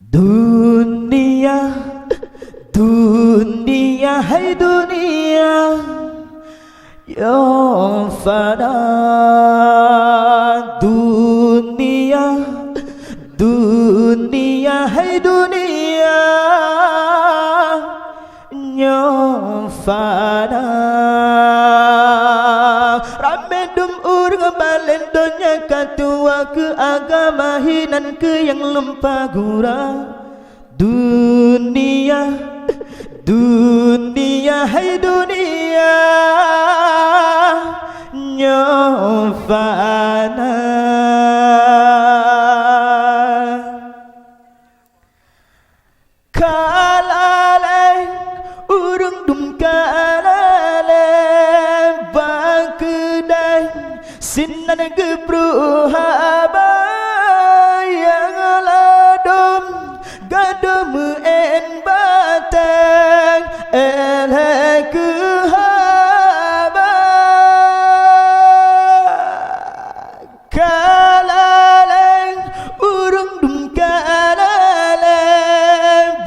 Dunia, dunia, hai dunia yang fana. Dunia, dunia, hai dunia yang fana. Ramedum urang balen donya katua ke agama hinan ke yang lumpah gura. Dunia, dunia, hai dunia yang fana. Kalale urang dum kalale bangkedai sinan gebruhaba yang ladum gadum en batang elai kehaba. Kalale urang dum kalale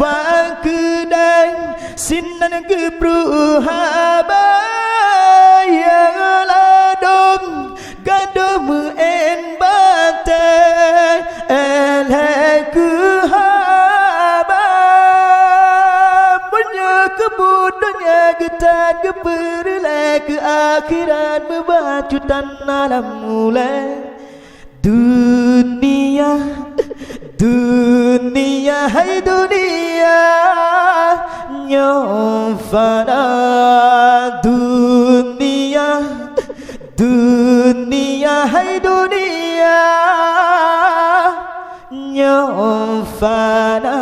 bangkedai sinan gebruhaba yang ladum gadum en batang elai kehaba. Kebudannya getar keperlai ke akhirat membacutan alam mulai. Dunia, dunia, hai dunia yang fana. Dunia, dunia, hai dunia yang fana.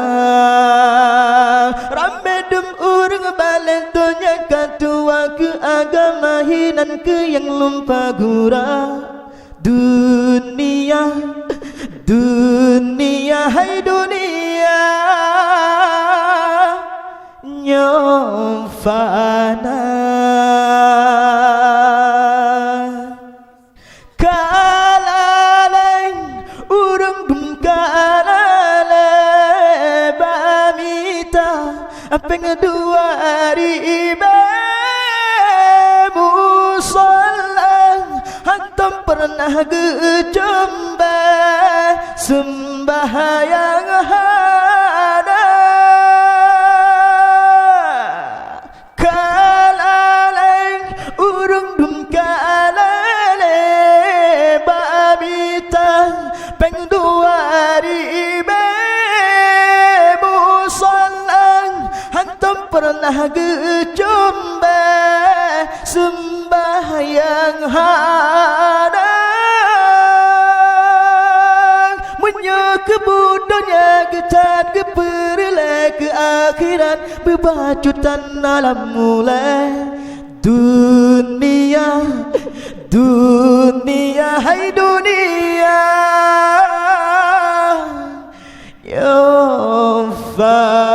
Ramedum urang balen donya katua ke agama hinan ke yang lumpah gura. Dunia, dunia, hai dunia yang fana. Kalale urang dum kalale bamita apeng dua riba musalla hantam pernah gejamba sembahyang hada. Kalale urang dum kalale babita peng dua riba musalla hantam pernah gejamba sembahyang hada. Kebudannya getar keperlai ke akhirat bebacutan alam mulai. Dunia, dunia, hai dunia yang fana.